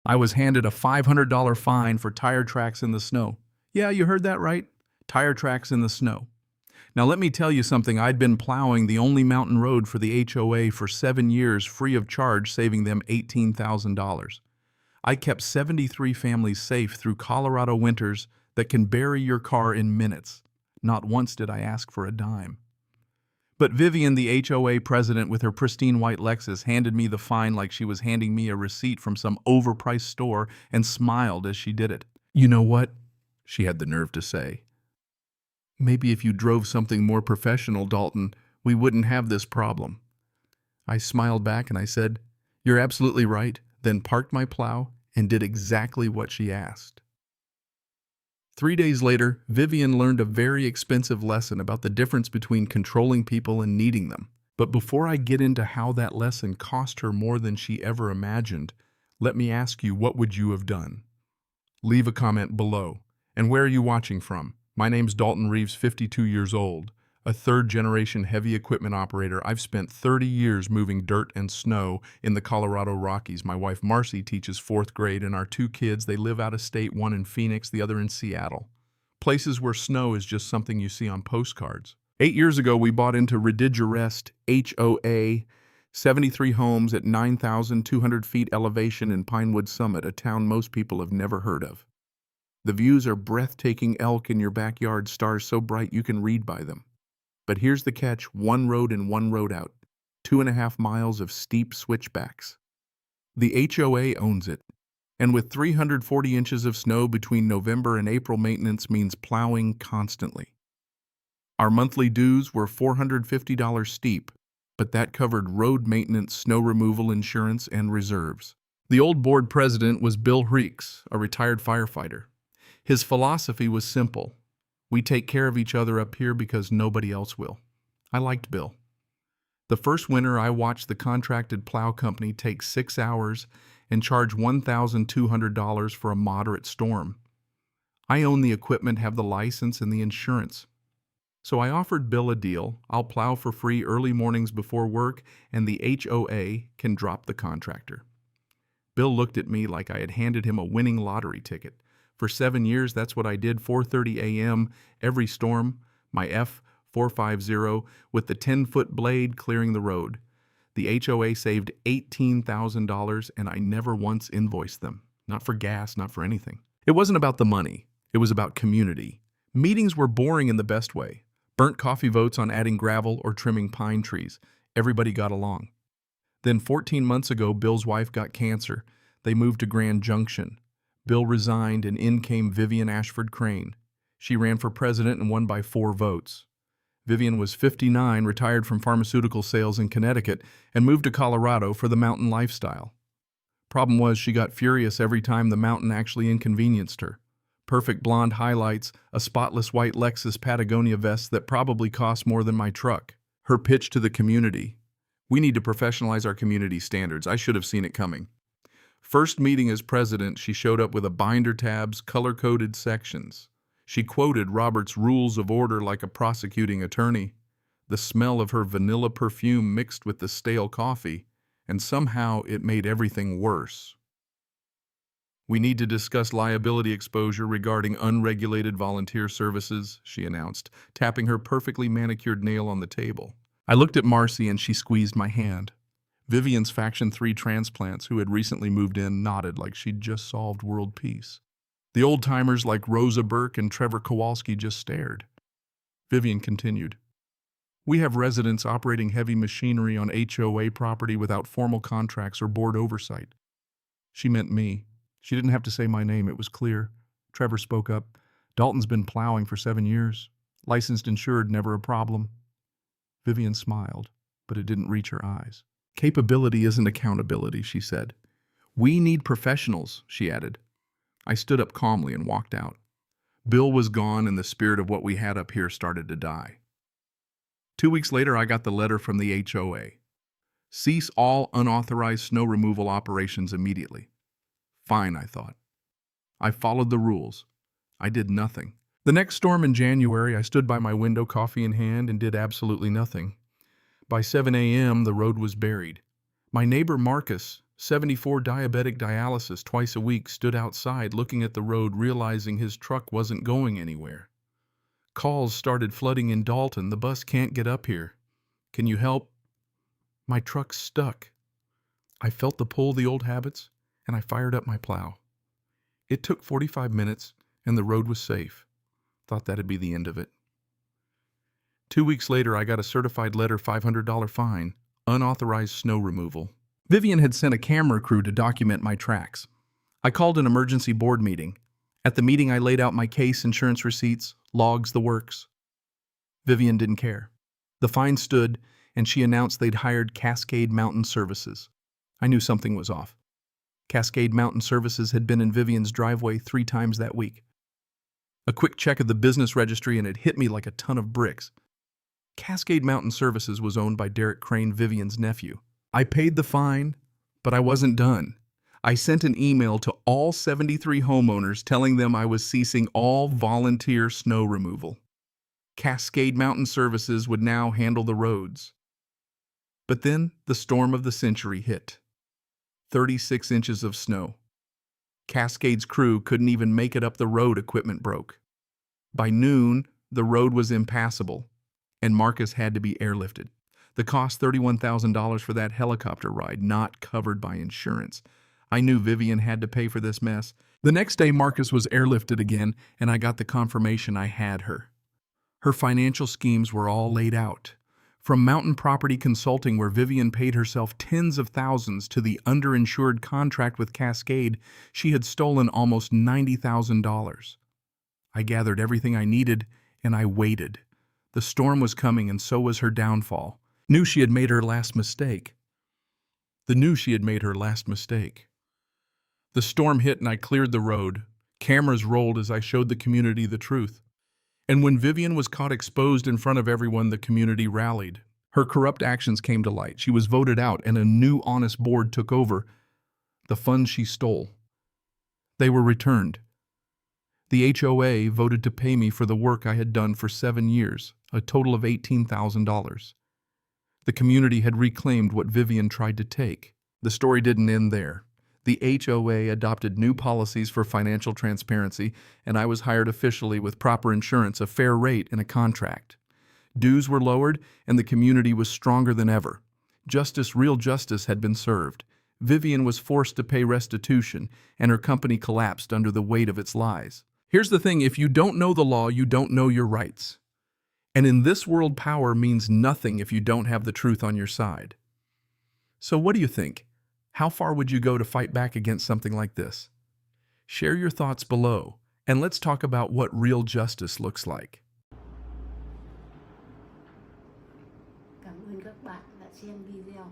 I was handed a $500 fine for tire tracks in the snow. Yeah, you heard that right. Tire tracks in the snow. Now let me tell you something. I'd been plowing the only mountain road for the HOA for 7 years free of charge, saving them $18,000. I kept 73 families safe through Colorado winters that can bury your car in minutes. Not once did I ask for a dime. But Vivian, the HOA president with her pristine white Lexus, handed me the fine like she was handing me a receipt from some overpriced store and smiled as she did it. "You know what?" she had the nerve to say. "Maybe if you drove something more professional, Dalton, we wouldn't have this problem." I smiled back and I said, "You're absolutely right," then parked my plow and did exactly what she asked. 3 days later, Vivian learned a very expensive lesson about the difference between controlling people and needing them. But before I get into how that lesson cost her more than she ever imagined, let me ask you, what would you have done? Leave a comment below. And where are you watching from? My name's Dalton Reeves, 52 years old, a third-generation heavy equipment operator. I've spent 30 years moving dirt and snow in the Colorado Rockies. My wife Marcy teaches 4th grade, and our 2 kids, they live out of state, one in Phoenix, the other in Seattle. Places where snow is just something you see on postcards. 8 years ago, we bought into Ridigerest HOA, 73 homes at 9,200 feet elevation in Pinewood Summit, a town most people have never heard of. The views are breathtaking. Elk in your backyard, stars so bright you can read by them. But here's the catch: 1 road in, 1 road out. 2.5 miles of steep switchbacks. The HOA owns it. And with 340 inches of snow between November and April, maintenance means plowing constantly. Our monthly dues were $450 steep, but that covered road maintenance, snow removal, insurance, and reserves. The old board president was Bill Reeks, a retired firefighter. His philosophy was simple: we take care of each other up here because nobody else will. I liked Bill. The first winter, I watched the contracted plow company take 6 hours and charge $1,200 for a moderate storm. I own the equipment, have the license, and the insurance. So I offered Bill a deal. I'll plow for free early mornings before work, and the HOA can drop the contractor. Bill looked at me like I had handed him a winning lottery ticket. For 7 years, that's what I did, 4:30 a.m. every storm, my F450 with the 10-foot blade clearing the road. The HOA saved $18,000, and I never once invoiced them. Not for gas, not for anything. It wasn't about the money. It was about community. Meetings were boring in the best way. Burnt coffee votes on adding gravel or trimming pine trees. Everybody got along. Then 14 months ago, Bill's wife got cancer. They moved to Grand Junction. Bill resigned, and in came Vivian Ashford Crane. She ran for president and won by 4 votes. Vivian was 59, retired from pharmaceutical sales in Connecticut, and moved to Colorado for the mountain lifestyle. Problem was, she got furious every time the mountain actually inconvenienced her. Perfect blonde highlights, a spotless white Lexus Patagonia vest that probably cost more than my truck. Her pitch to the community: we need to professionalize our community standards. I should have seen it coming. First meeting as president, she showed up with a binder, tabs, color-coded sections. She quoted Robert's Rules of Order like a prosecuting attorney. The smell of her vanilla perfume mixed with the stale coffee, and somehow it made everything worse. "We need to discuss liability exposure regarding unregulated volunteer services," she announced, tapping her perfectly manicured nail on the table. I looked at Marcy and she squeezed my hand. Vivian's Faction 3 transplants, who had recently moved in, nodded like she'd just solved world peace. The old-timers like Rosa Burke and Trevor Kowalski just stared. Vivian continued: "We have residents operating heavy machinery on HOA property without formal contracts or board oversight." She meant me. She didn't have to say my name, it was clear. Trevor spoke up: "Dalton's been plowing for 7 years. Licensed, insured, never a problem." Vivian smiled, but it didn't reach her eyes. "Capability isn't accountability," she said. "We need professionals," she added. I stood up calmly and walked out. Bill was gone, and the spirit of what we had up here started to die. 2 weeks later, I got the letter from the HOA. Cease all unauthorized snow removal operations immediately. Fine, I thought. I followed the rules. I did nothing. The next storm in January, I stood by my window, coffee in hand, and did absolutely nothing. By 7 a.m., the road was buried. My neighbor Marcus, 74 diabetic dialysis twice a week stood outside looking at the road realizing his truck wasn't going anywhere. Calls started flooding in Dalton. The bus can't get up here. Can you help? My truck's stuck. I felt the pull of the old habits and I fired up my plow. It took 45 minutes and the road was safe. Thought that'd be the end of it. 2 weeks later, I got a certified letter $500 fine, unauthorized snow removal. Vivian had sent a camera crew to document my tracks. I called an emergency board meeting. At the meeting, I laid out my case, insurance receipts, logs, the works. Vivian didn't care. The fine stood, and she announced they'd hired Cascade Mountain Services. I knew something was off. Cascade Mountain Services had been in Vivian's driveway 3 times that week. A quick check of the business registry and it hit me like a ton of bricks. Cascade Mountain Services was owned by Derek Crane, Vivian's nephew. I paid the fine, but I wasn't done. I sent an email to all 73 homeowners telling them I was ceasing all volunteer snow removal. Cascade Mountain Services would now handle the roads. But then the storm of the century hit. 36 inches of snow. Cascade's crew couldn't even make it up the road, equipment broke. By noon, the road was impassable, and Marcus had to be airlifted. The cost $31,000 for that helicopter ride, not covered by insurance. I knew Vivian had to pay for this mess. The next day, Marcus was airlifted again, and I got the confirmation I had her. Her financial schemes were all laid out. From Mountain Property Consulting, where Vivian paid herself tens of thousands, to the underinsured contract with Cascade, she had stolen almost $90,000. I gathered everything I needed, and I waited. The storm was coming, and so was her downfall. Knew she had made her last mistake. The storm hit, and I cleared the road. Cameras rolled as I showed the community the truth. And when Vivian was caught exposed in front of everyone, the community rallied. Her corrupt actions came to light. She was voted out, and a new honest board took over. The funds she stole, they were returned. The HOA voted to pay me for the work I had done for 7 years, a total of $18,000. The community had reclaimed what Vivian tried to take. The story didn't end there. The HOA adopted new policies for financial transparency, and I was hired officially with proper insurance, a fair rate, and a contract. Dues were lowered, and the community was stronger than ever. Justice, real justice, had been served. Vivian was forced to pay restitution, and her company collapsed under the weight of its lies. Here's the thing, if you don't know the law, you don't know your rights. And in this world, power means nothing if you don't have the truth on your side. So what do you think? How far would you go to fight back against something like this? Share your thoughts below, and let's talk about what real justice looks like. Cảm ơn các bạn đã xem video.